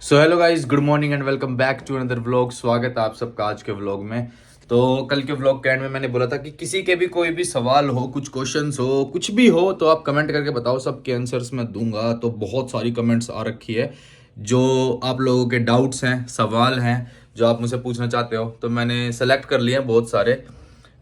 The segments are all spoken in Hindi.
So hello guys, good morning and welcome back to another vlog. स्वागत है आप सबका आज के व्लॉग में। तो कल के व्लॉग के एंड में मैंने बोला था कि किसी के भी कोई भी सवाल हो, कुछ क्वेश्चंस हो, कुछ भी हो तो आप कमेंट करके बताओ, सबके आंसर्स मैं दूंगा। तो बहुत सारी कमेंट्स आ रखी है जो आप लोगों के डाउट्स हैं, सवाल हैं जो आप मुझसे पूछना चाहते हो। तो मैंने सेलेक्ट कर लिए हैं बहुत सारे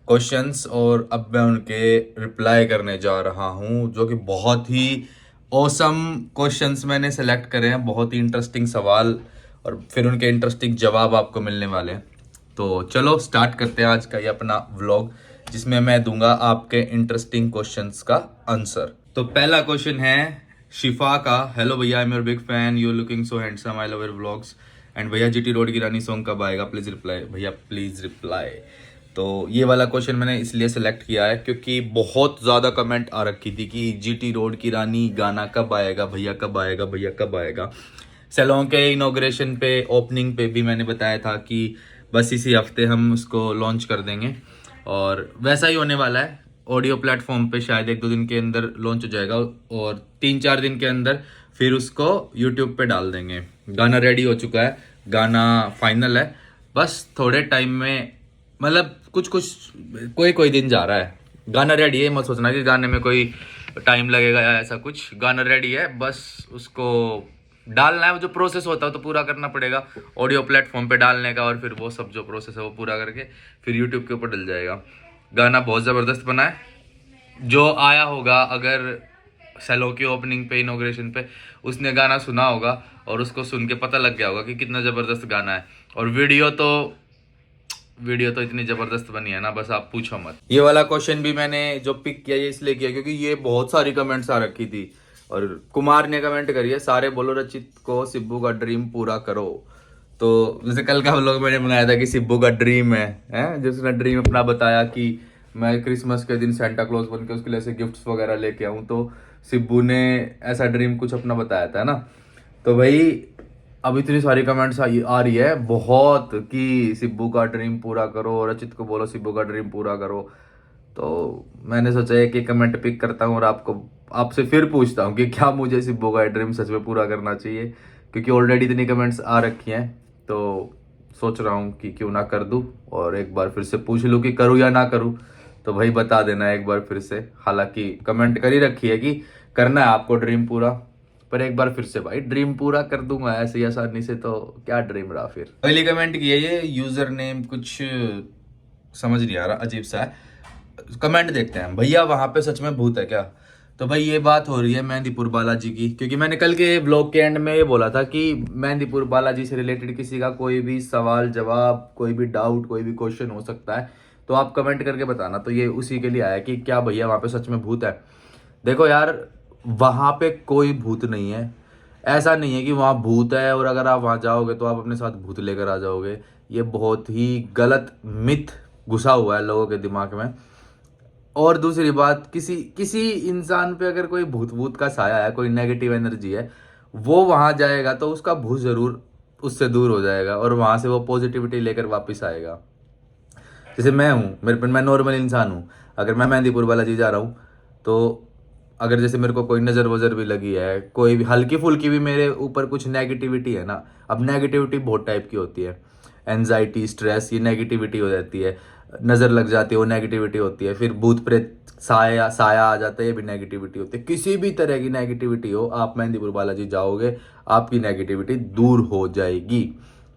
क्वेश्चंस और अब मैं उनके रिप्लाई करने जा रहा हूँ, जो कि बहुत ही ऑसम क्वेश्चंस मैंने सेलेक्ट करे हैं, बहुत ही इंटरेस्टिंग सवाल और फिर उनके इंटरेस्टिंग जवाब आपको मिलने वाले हैं। तो चलो स्टार्ट करते हैं आज का ये अपना व्लॉग, जिसमें मैं दूंगा आपके इंटरेस्टिंग क्वेश्चंस का आंसर। तो पहला क्वेश्चन है शिफा का। हेलो भैया, I am your big fan, you looking so handsome, I love your vlogs and भैया जीटी रोड की रानी सॉन्ग कब आएगा, प्लीज रिप्लाई। भैया प्लीज रिप्लाई। तो ये वाला क्वेश्चन मैंने इसलिए सेलेक्ट किया है क्योंकि बहुत ज़्यादा कमेंट आ रखी थी कि जीटी रोड की रानी गाना कब आएगा भैया, कब आएगा भैया, कब आएगा। सैलून के इनॉग्रेशन पे, ओपनिंग पे भी मैंने बताया था कि बस इसी हफ्ते हम उसको लॉन्च कर देंगे और वैसा ही होने वाला है। ऑडियो प्लेटफॉर्म पे शायद 1-2 दिन के अंदर लॉन्च हो जाएगा और 3-4 दिन के अंदर फिर उसको यूट्यूब पे डाल देंगे। गाना रेडी हो चुका है, गाना फाइनल है, बस थोड़े टाइम में, मतलब कुछ कुछ कोई कोई दिन जा रहा है। गाना रेडी है, मत सोचना कि गाने में कोई टाइम लगेगा या ऐसा कुछ। गाना रेडी है, बस उसको डालना है। वो जो प्रोसेस होता है तो पूरा करना पड़ेगा ऑडियो प्लेटफॉर्म पे डालने का, और फिर वो सब जो प्रोसेस है वो पूरा करके फिर यूट्यूब के ऊपर डल जाएगा। गाना बहुत ज़बरदस्त बना है। जो आया होगा अगर सेलो की ओपनिंग पे, इनॉग्रेशन पे, उसने गाना सुना होगा और उसको सुन के पता लग गया होगा कि कितना ज़बरदस्त गाना है। और वीडियो तो इतनी जबरदस्त बनी है ना, बस आप पूछो मत। ये वाला क्वेश्चन भी मैंने जो पिक किया ये इसलिए किया क्योंकि ये बहुत सारी कमेंट्स आ रखी थी और कुमार ने कमेंट करी है, सारे बोलो रचित को सिब्बू का ड्रीम पूरा करो। तो जैसे कल का व्लॉग मैंने बनाया था कि सिब्बू का ड्रीम है, हैं, जिसने ड्रीम अपना बताया कि मैं क्रिसमस के दिन सेंटा क्लॉज बन के उसके लिए ऐसे गिफ्ट्स वगैरह लेके आऊँ। तो सिब्बू ने ऐसा ड्रीम कुछ अपना बताया था ना। तो भाई अब इतनी सारी कमेंट्स आ रही है बहुत कि सिब्बू का ड्रीम पूरा करो, रचित को बोलो सिब्बू का ड्रीम पूरा करो। तो मैंने सोचा है कि कमेंट पिक करता हूँ और आपसे फिर पूछता हूँ कि क्या मुझे सिब्बू का ड्रीम सच में पूरा करना चाहिए, क्योंकि ऑलरेडी इतनी कमेंट्स आ रखी हैं। तो सोच रहा हूँ कि क्यों ना कर दूँ और एक बार फिर से पूछ लूँ कि करूँ या ना करूँ। तो भाई बता देना एक बार फिर से। हालांकि कमेंट कर ही रखी है कि करना है आपको ड्रीम पूरा, पर एक बार फिर से भाई ड्रीम पूरा कर दूंगा ऐसे ही आसानी से, तो क्या ड्रीम रहा फिर। पहली कमेंट की है, ये यूजर नेम कुछ समझ नहीं आ रहा, अजीब सा है। कमेंट देखते हैं। भैया वहां पे सच में भूत है क्या? तो भाई ये बात हो रही है मेहंदीपुर बालाजी की, क्योंकि मैंने कल के व्लॉग के एंड में ये बोला था कि मेहंदीपुर बालाजी से रिलेटेड किसी का कोई भी सवाल जवाब, कोई भी डाउट, कोई भी क्वेश्चन हो सकता है, तो आप कमेंट करके बताना। तो ये उसी के लिए आया कि क्या भैया वहां पे सच में भूत है। देखो यार, वहां पे कोई भूत नहीं है। ऐसा नहीं है कि वहां भूत है और अगर आप वहां जाओगे तो आप अपने साथ भूत लेकर आ जाओगे। ये बहुत ही गलत मिथ घुसा हुआ है लोगों के दिमाग में। और दूसरी बात, किसी किसी इंसान पे अगर कोई भूत भूत का साया है, कोई नेगेटिव एनर्जी है, वो वहां जाएगा तो उसका भूत जरूर उससे दूर हो जाएगा और वहां से वो पॉजिटिविटी लेकर वापस आएगा। जैसे मैं हूँ, मैं नॉर्मल इंसान हूँ, अगर मैं मेहंदीपुर बालाजी जा रहा हूँ तो अगर जैसे मेरे को कोई नज़र वजर भी लगी है, कोई भी हल्की फुल्की भी मेरे ऊपर कुछ नेगेटिविटी है ना। अब नेगेटिविटी बहुत टाइप की होती है, एनजाइटी, स्ट्रेस, ये नेगेटिविटी हो जाती है। नज़र लग जाती है, वो नेगेटिविटी होती है। फिर भूत प्रेत, साया साया आ जाता है, ये भी नेगेटिविटी होती है। किसी भी तरह की नेगेटिविटी हो, आप मेहंदीपुर बालाजी जाओगे आपकी नेगेटिविटी दूर हो जाएगी।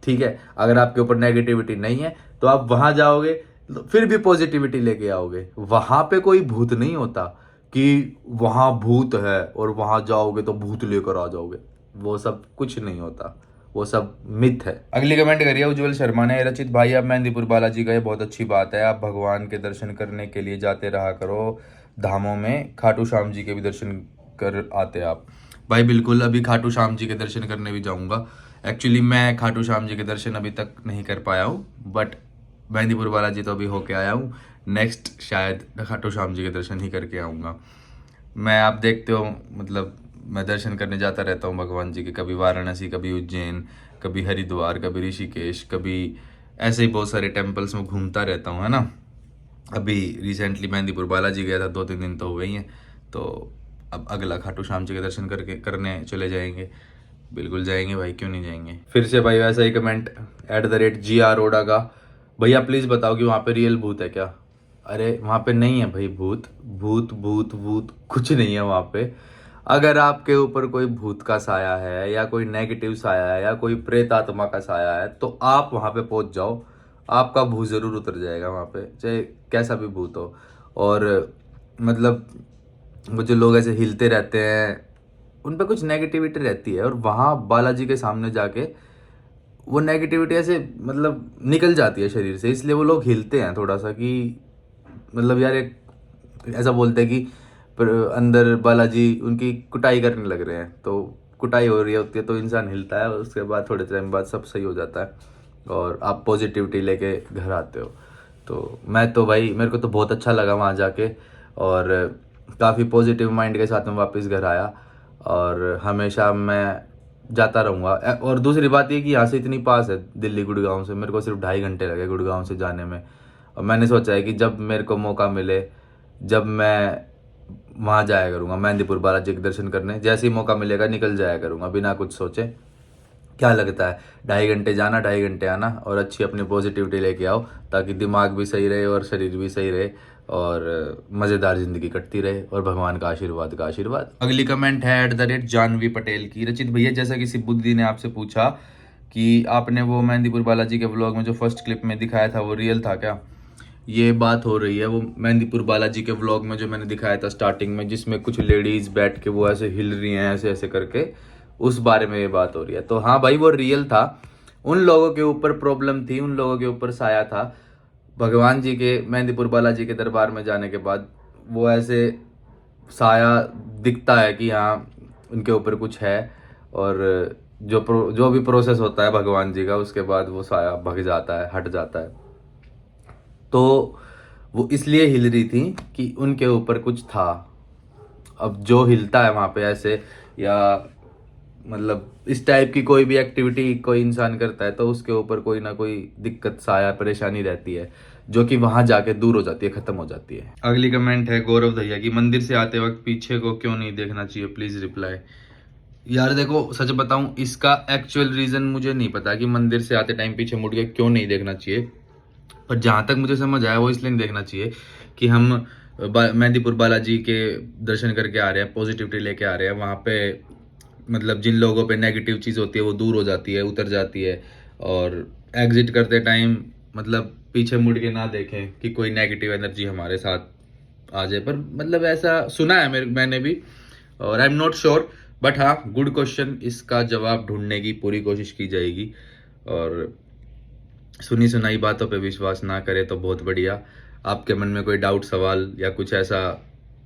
ठीक है, अगर आपके ऊपर नेगेटिविटी नहीं है तो आप वहां जाओगे तो फिर भी पॉजिटिविटी लेके आओगे। वहां पे कोई भूत नहीं होता कि वहां भूत है और वहां जाओगे तो भूत लेकर आ जाओगे, वो सब कुछ नहीं होता, वो सब मिथ है। अगली कमेंट करिए उज्जवल शर्मा ने, रचित भाई आप मेहंदीपुर बालाजी गए, बहुत अच्छी बात है, आप भगवान के दर्शन करने के लिए जाते रहा करो धामों में, खाटू श्याम जी के भी दर्शन कर आते आप। भाई बिल्कुल, अभी खाटू श्याम जी के दर्शन करने भी जाऊंगा। एक्चुअली मैं खाटू श्याम जी के दर्शन अभी तक नहीं कर पाया हूँ, बट मेहंदीपुर बालाजी तो अभी होके आया हूँ। नेक्स्ट शायद खाटू श्याम जी के दर्शन ही करके आऊँगा। मैं, आप देखते हो, मतलब मैं दर्शन करने जाता रहता हूँ भगवान जी के, कभी वाराणसी, कभी उज्जैन, कभी हरिद्वार, कभी ऋषिकेश, कभी ऐसे ही बहुत सारे टेम्पल्स में घूमता रहता हूँ, है ना। अभी रिसेंटली मेहंदीपुर बालाजी गया था, 2-3 दिन तो हो गई हैं। तो अब अगला खाटू श्याम जी के दर्शन करके करने चले जाएंगे। बिल्कुल जाएंगे भाई, क्यों नहीं जाएंगे। फिर से भाई वैसा ही कमेंट @GR ओडा का, भैया प्लीज बताओ कि वहाँ पे रियल भूत है क्या। अरे वहाँ पे नहीं है भाई भूत, भूत भूत भूत कुछ नहीं है वहाँ पे। अगर आपके ऊपर कोई भूत का साया है या कोई नेगेटिव साया है या कोई प्रेत आत्मा का साया है तो आप वहाँ पे पहुँच जाओ, आपका भूत जरूर उतर जाएगा वहाँ पे, चाहे कैसा भी भूत हो। और मतलब वो जो लोग ऐसे हिलते रहते हैं उन पे कुछ नेगेटिविटी रहती है, और वहाँ बालाजी के सामने जाके वो नेगेटिविटी ऐसे मतलब निकल जाती है शरीर से, इसलिए वो लोग हिलते हैं थोड़ा सा कि मतलब यार एक ऐसा बोलते हैं कि अंदर बालाजी उनकी कुटाई करने लग रहे हैं, तो कुटाई हो रही होती है तो इंसान हिलता है, उसके बाद थोड़े टाइम बाद सब सही हो जाता है और आप पॉजिटिविटी लेके घर आते हो। तो मैं तो भाई मेरे को तो बहुत अच्छा लगा वहाँ जाके, और काफ़ी पॉजिटिव माइंड के साथ में वापस घर आया, और हमेशा मैं जाता रहूँगा। और दूसरी बात ये कि यहाँ से इतनी पास है दिल्ली गुड़गांव से, मेरे को सिर्फ 2.5 घंटे लगे गुड़गांव से जाने में। और मैंने सोचा है कि जब मेरे को मौका मिले, जब मैं वहाँ जाया करूँगा मेहंदीपुर बालाजी के दर्शन करने, जैसे ही मौका मिलेगा निकल जाया करूँगा बिना कुछ सोचे। क्या लगता है 2.5 घंटे जाना 2.5 घंटे आना, और अच्छी अपनी पॉजिटिविटी लेके आओ ताकि दिमाग भी सही रहे और शरीर भी सही रहे और मज़ेदार ज़िंदगी कटती रहे, और भगवान का आशीर्वाद का आशीर्वाद। अगली कमेंट है @जानवी पटेल की, रचित भैया जैसा कि सिब्बुद्दीन ने आपसे पूछा कि आपने वो मेहंदीपुर बालाजी के व्लॉग में जो फर्स्ट क्लिप में दिखाया था वो रियल था क्या। ये बात हो रही है वो मेहंदीपुर बालाजी के व्लॉग में जो मैंने दिखाया था स्टार्टिंग में, जिसमें कुछ लेडीज बैठ के वो ऐसे हिल रही हैं ऐसे ऐसे करके, उस बारे में ये बात हो रही है। तो हाँ भाई वो रियल था, उन लोगों के ऊपर प्रॉब्लम थी, उन लोगों के ऊपर साया था। भगवान जी के मेहंदीपुर बालाजी के दरबार में जाने के बाद वो ऐसे साया दिखता है कि हाँ उनके ऊपर कुछ है, और जो भी प्रोसेस होता है भगवान जी का उसके बाद वो साया भग जाता है, हट जाता है। तो वो इसलिए हिल रही थी कि उनके ऊपर कुछ था। अब जो हिलता है वहाँ पे ऐसे, या मतलब इस टाइप की कोई भी एक्टिविटी कोई इंसान करता है तो उसके ऊपर कोई ना कोई दिक्कत साया परेशानी रहती है, जो कि वहां जाके दूर हो जाती है, खत्म हो जाती है। अगली कमेंट है गौरव भैया की, मंदिर से आते वक्त पीछे को क्यों नहीं देखना चाहिए, प्लीज रिप्लाई। यार देखो सच बताऊं इसका एक्चुअल रीजन मुझे नहीं पता कि मंदिर से आते टाइम पीछे मुड़ के क्यों नहीं देखना चाहिए, पर जहां तक मुझे समझ आया वो इसलिए नहीं देखना चाहिए कि हम मेहंदीपुर बालाजी के दर्शन करके आ रहे हैं, पॉजिटिविटी लेके आ रहे हैं वहाँ पे, मतलब जिन लोगों पे नेगेटिव चीज़ होती है वो दूर हो जाती है, उतर जाती है। और एग्जिट करते टाइम मतलब पीछे मुड़ के ना देखें कि कोई नेगेटिव एनर्जी हमारे साथ आ जाए, पर मतलब ऐसा सुना है मैंने भी, और I am not sure, but हाँ गुड क्वेश्चन, इसका जवाब ढूंढने की पूरी कोशिश की जाएगी। और सुनी सुनाई बातों पे विश्वास ना करें तो बहुत बढ़िया। आपके मन में कोई डाउट सवाल या कुछ ऐसा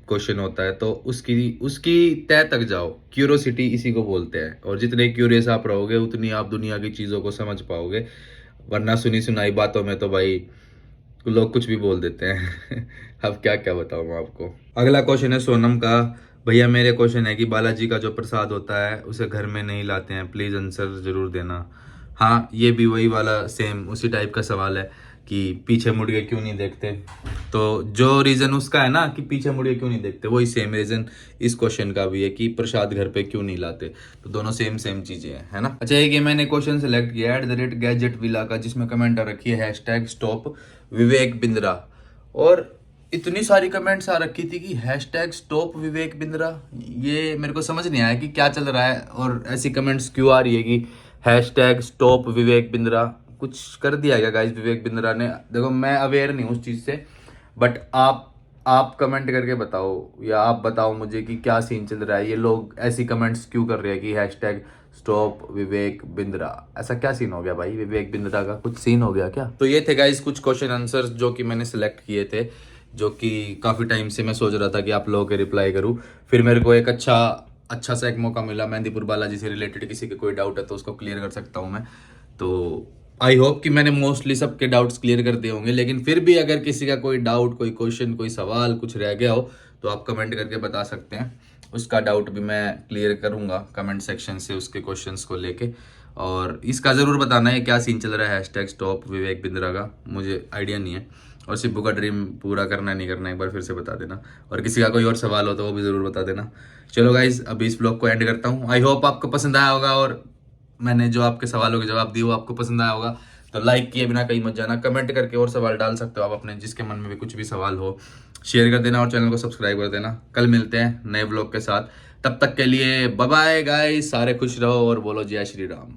क्वेश्चन होता है तो उसकी उसकी तह तक जाओ, क्यूरियोसिटी इसी को बोलते हैं, और जितने क्यूरियस आप रहोगे उतनी आप दुनिया की चीज़ों को समझ पाओगे, वरना सुनी सुनाई बातों में तो भाई लोग कुछ भी बोल देते हैं अब क्या क्या बताऊँ मैं आपको। अगला क्वेश्चन है सोनम का, भैया मेरे क्वेश्चन है कि बालाजी का जो प्रसाद होता है उसे घर में नहीं लाते हैं, प्लीज़ आंसर ज़रूर देना। हाँ ये भी वही वाला सेम उसी टाइप का सवाल है कि पीछे मुड़ के क्यों नहीं देखते, तो जो रीज़न उसका है ना कि पीछे मुड़ के क्यों नहीं देखते, वही सेम रीज़न इस क्वेश्चन का भी है कि प्रसाद घर पे क्यों नहीं लाते, तो दोनों सेम सेम चीज़ें हैं, है ना। अच्छा एक ये मैंने क्वेश्चन सेलेक्ट किया @gadgetvilla का, जिसमें कमेंट आ रखी है #stop विवेक बिंद्रा, और इतनी सारी कमेंट्स आ रखी थी कि #stop विवेक बिंद्रा, ये मेरे को समझ नहीं आया कि क्या चल रहा है, और ऐसी कमेंट्स क्यों आ रही है कि #stop विवेक बिंद्रा, कुछ कर दिया क्या गाइस विवेक बिंद्रा ने। देखो मैं अवेयर नहीं हूँ उस चीज़ से, बट आप कमेंट करके बताओ, या आप बताओ मुझे कि क्या सीन चल रहा है, ये लोग ऐसी कमेंट्स क्यों कर रहे हैं कि #stop विवेक बिंद्रा, ऐसा क्या सीन हो गया भाई, विवेक बिंद्रा का कुछ सीन हो गया क्या। तो ये थे गाइस कुछ क्वेश्चन आंसर्स जो कि मैंने सिलेक्ट किए थे, जो कि काफ़ी टाइम से मैं सोच रहा था कि आप लोगों के रिप्लाई करूँ। फिर मेरे को एक अच्छा सा एक मौका मिला, मेहंदीपुर बालाजी से रिलेटेड किसी के कोई डाउट है तो उसको क्लियर कर सकता हूँ मैं। तो आई होप कि मैंने मोस्टली सबके डाउट्स क्लियर कर दिए होंगे, लेकिन फिर भी अगर किसी का कोई डाउट, कोई क्वेश्चन, कोई सवाल कुछ रह गया हो तो आप कमेंट करके बता सकते हैं, उसका डाउट भी मैं क्लियर करूँगा कमेंट सेक्शन से उसके क्वेश्चंस को लेके। और इसका ज़रूर बताना है क्या सीन चल रहा है हैशटैग स्टॉप विवेक बिंद्रा का, मुझे आइडिया नहीं है। और सिब्बू का ड्रीम पूरा करना नहीं करना एक बार फिर से बता देना, और किसी का कोई और सवाल हो तो वो भी ज़रूर बता देना। चलो गाइज अभी इस ब्लॉग को एंड करता हूँ। आई होप आपको पसंद आया होगा और मैंने जो आपके सवालों के जवाब दिए वो आपको पसंद आया होगा। तो लाइक किए बिना कहीं मत जाना, कमेंट करके और सवाल डाल सकते हो आप अपने, जिसके मन में भी कुछ भी सवाल हो शेयर कर देना और चैनल को सब्सक्राइब कर देना। कल मिलते हैं नए ब्लॉग के साथ, तब तक के लिए बाय बाय गाइस, सारे खुश रहो और बोलो जय श्री राम।